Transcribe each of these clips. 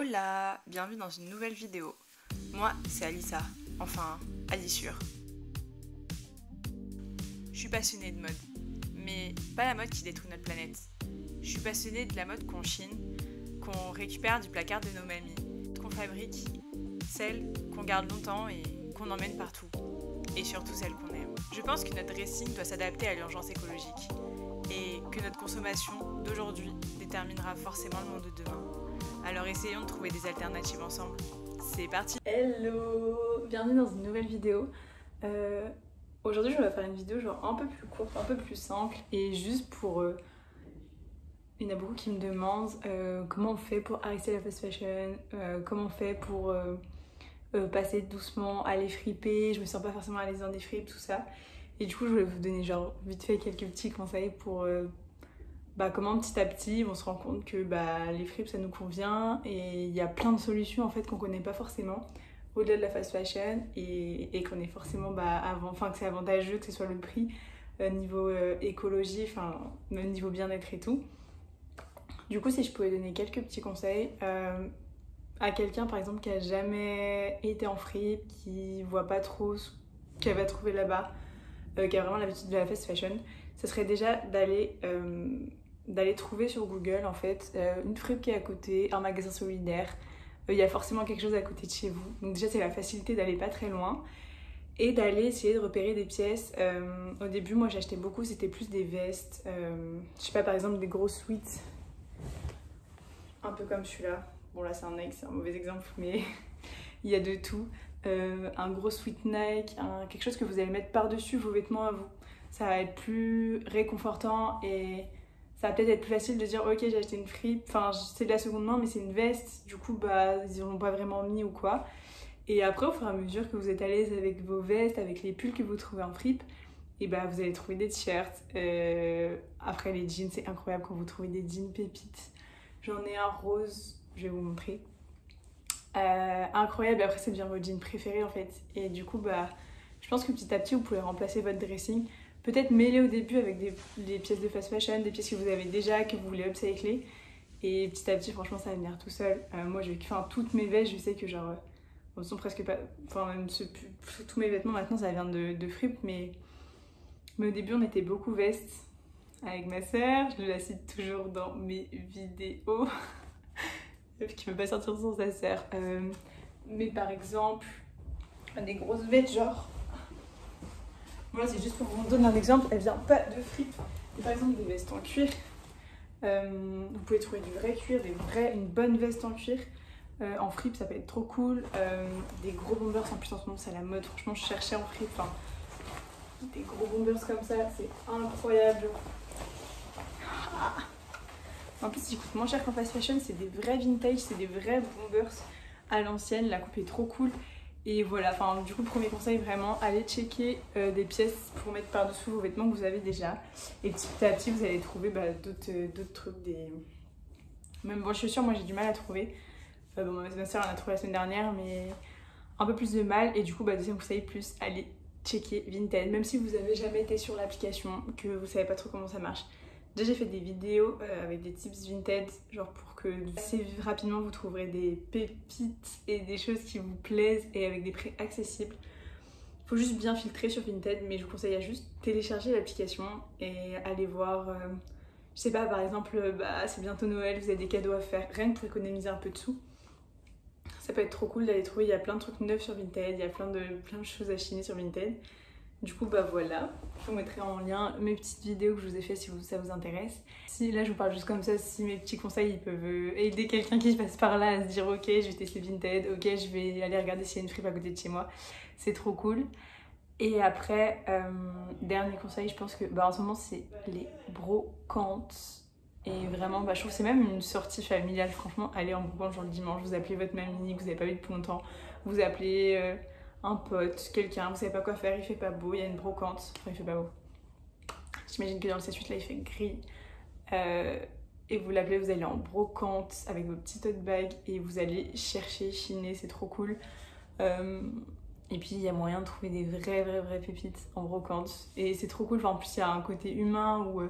Hola, bienvenue dans une nouvelle vidéo. Moi, c'est Alissa, enfin, Alissure. Je suis passionnée de mode, mais pas la mode qui détruit notre planète. Je suis passionnée de la mode qu'on chine, qu'on récupère du placard de nos mamies, qu'on fabrique, celle qu'on garde longtemps et qu'on emmène partout, et surtout celle qu'on aime. Je pense que notre dressing doit s'adapter à l'urgence écologique, et que notre consommation d'aujourd'hui déterminera forcément le monde de demain. Alors essayons de trouver des alternatives ensemble. C'est parti! Hello! Bienvenue dans une nouvelle vidéo. Aujourd'hui je vais faire une vidéo genre un peu plus courte, un peu plus simple et juste pour... il y en a beaucoup qui me demandent comment on fait pour arrêter la fast fashion, comment on fait pour passer doucement à les friper, je me sens pas forcément à l'aise dans des fripes, tout ça. Et du coup je voulais vous donner genre vite fait quelques petits conseils pour... comment petit à petit on se rend compte que les fripes ça nous convient et il y a plein de solutions en fait qu'on connaît pas forcément au-delà de la fast fashion et qu'on est forcément que c'est avantageux que ce soit le prix niveau écologie, enfin même niveau bien-être et tout. Du coup si je pouvais donner quelques petits conseils à quelqu'un par exemple qui a jamais été en fripe, qui voit pas trop ce qu'elle va trouver là-bas, qui a vraiment l'habitude de la fast fashion, ce serait déjà d'aller trouver sur Google en fait une fripe qui est à côté, un magasin solidaire. Il y a forcément quelque chose à côté de chez vous. Donc déjà c'est la facilité d'aller pas très loin et d'aller essayer de repérer des pièces. Au début moi j'achetais beaucoup, c'était plus des vestes, je sais pas, par exemple des gros sweats, un peu comme celui-là. Bon là c'est un mauvais exemple mais il y a de tout. Un gros sweat Nike, quelque chose que vous allez mettre par-dessus vos vêtements à vous. Ça va être plus réconfortant et ça va peut-être être plus facile de dire ok j'ai acheté une fripe, enfin c'est de la seconde main mais c'est une veste, du coup ils en ont pas vraiment mis ou quoi. Et après au fur et à mesure que vous êtes à l'aise avec vos vestes, avec les pulls que vous trouvez en fripe, et vous allez trouver des t-shirts. Après les jeans, c'est incroyable quand vous trouvez des jeans pépites. J'en ai un rose, je vais vous montrer. Incroyable, et après c'est bien vos jeans préférés en fait. Et du coup je pense que petit à petit vous pouvez remplacer votre dressing. Peut-être mêler au début avec des pièces de fast fashion, des pièces que vous avez déjà, que vous voulez upcycler. Et petit à petit, franchement, ça va venir tout seul. Moi, toutes mes vestes, je sais que genre... Elles sont presque pas... Enfin, même tous mes vêtements, maintenant, ça vient de fripe. Mais au début, on était beaucoup vestes avec ma sœur. Je la cite toujours dans mes vidéos. Qui ne peut pas sortir sans sa sœur. Mais par exemple, des grosses vestes, genre... Voilà, c'est juste pour vous donner un exemple, elle vient pas de fripe. Par exemple, des vestes en cuir. Vous pouvez trouver du vrai cuir, une bonne veste en cuir. En fripe, ça peut être trop cool. Des gros bombers, en plus en ce moment, c'est à la mode. Franchement, je cherchais en fripe. Enfin, des gros bombers comme ça, c'est incroyable. En plus, ils coûtent moins cher qu'en fast fashion. C'est des vrais vintage, c'est des vrais bombers à l'ancienne. La coupe est trop cool. Et voilà, enfin du coup premier conseil vraiment, allez checker des pièces pour mettre par-dessous vos vêtements que vous avez déjà. Et petit à petit vous allez trouver d'autres trucs, même bon chaussures, moi j'ai du mal à trouver. Ma soeur en a trouvé la semaine dernière mais un peu plus de mal. Et du coup deuxième conseil, plus allez checker Vinted, même si vous avez jamais été sur l'application, que vous savez pas trop comment ça marche. Déjà j'ai fait des vidéos avec des tips Vinted, genre pour que assez rapidement vous trouverez des pépites et des choses qui vous plaisent et avec des prix accessibles. Faut juste bien filtrer sur Vinted, mais je vous conseille à juste télécharger l'application et aller voir, je sais pas, par exemple, c'est bientôt Noël, vous avez des cadeaux à faire, rien que pour économiser un peu de sous. Ça peut être trop cool d'aller trouver, il y a plein de trucs neufs sur Vinted, il y a plein de choses à chiner sur Vinted. Du coup voilà, je vous mettrai en lien mes petites vidéos que je vous ai fait si ça vous intéresse. Si là je vous parle juste comme ça, si mes petits conseils ils peuvent aider quelqu'un qui passe par là à se dire ok je vais tester Vinted, ok je vais aller regarder s'il y a une fripe à côté de chez moi, c'est trop cool. Et après, dernier conseil, je pense que en ce moment c'est les brocantes. Et vraiment, je trouve que c'est même une sortie familiale, franchement, aller en brocante genre le dimanche, vous appelez votre mamie que vous n'avez pas vu depuis longtemps, vous appelez un pote, quelqu'un, vous savez pas quoi faire, il fait pas beau, il y a une brocante, enfin il fait pas beau. J'imagine que dans le C8 là il fait gris. Et vous l'appelez, vous allez en brocante avec vos petits tote bags et vous allez chercher, chiner, c'est trop cool. Et puis il y a moyen de trouver des vraies pépites en brocante. Et c'est trop cool, en plus il y a un côté humain où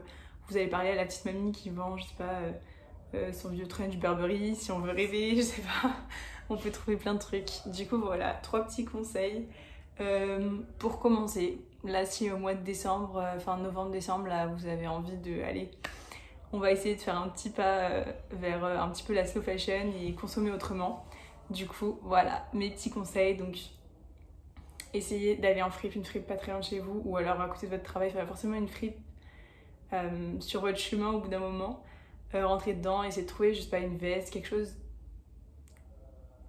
vous allez parler à la petite mamie qui vend, je sais pas, son vieux trench Burberry, si on veut rêver, je sais pas. On peut trouver plein de trucs. Du coup, voilà, 3 petits conseils. Pour commencer, là, si au mois de décembre, fin novembre-décembre, là, vous avez envie de... Allez, on va essayer de faire un petit pas vers un petit peu la slow fashion et consommer autrement. Du coup, voilà, mes petits conseils. Donc, essayez d'aller en fripe, une fripe pas très loin de chez vous, ou alors à côté de votre travail, faire forcément une fripe sur votre chemin au bout d'un moment. Rentrez dedans, essayez de trouver, je sais pas, une veste, quelque chose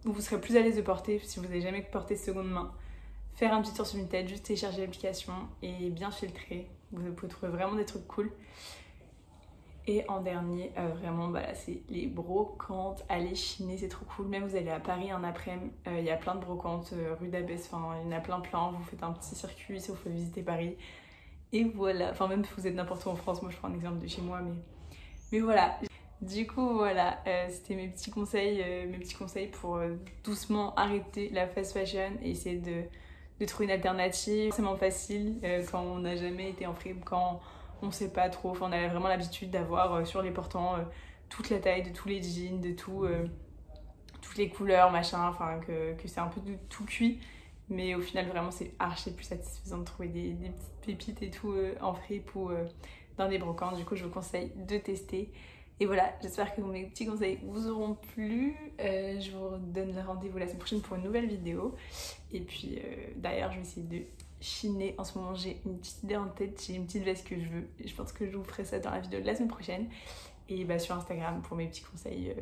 où vous serez plus à l'aise de porter si vous n'avez jamais porté seconde main. Faire un petit tour sur Vinted, juste télécharger l'application et bien filtrer. Vous pouvez trouver vraiment des trucs cool. Et en dernier, vraiment, bah là, c'est les brocantes. Allez chiner, c'est trop cool. Même vous allez à Paris un après-midi, il y a plein de brocantes, rue d'Abbesse, enfin, il y en a plein. Vous faites un petit circuit si vous faites visiter Paris. Et voilà, enfin même si vous êtes n'importe où en France, moi je prends un exemple de chez moi, mais voilà. Du coup, voilà, c'était mes petits conseils pour doucement arrêter la fast fashion et essayer de trouver une alternative. C'est vraiment facile quand on n'a jamais été en fripe, quand on sait pas trop. Enfin, on a vraiment l'habitude d'avoir sur les portants toute la taille de tous les jeans, de toutes les couleurs, machin, enfin que c'est un peu de tout cuit. Mais au final, vraiment, c'est archi plus satisfaisant de trouver des petites pépites et tout en fripe ou dans des brocantes. Du coup, je vous conseille de tester. Et voilà, j'espère que mes petits conseils vous auront plu. Je vous donne rendez-vous la semaine prochaine pour une nouvelle vidéo. Et puis, d'ailleurs, je vais essayer de chiner. En ce moment, j'ai une petite idée en tête. J'ai une petite veste que je veux. Et je pense que je vous ferai ça dans la vidéo de la semaine prochaine. Et bah, sur Instagram pour mes petits conseils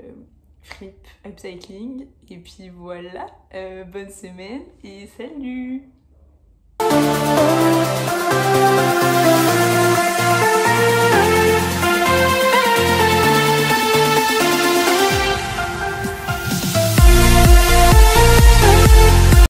fripe, upcycling. Et puis voilà, bonne semaine et salut!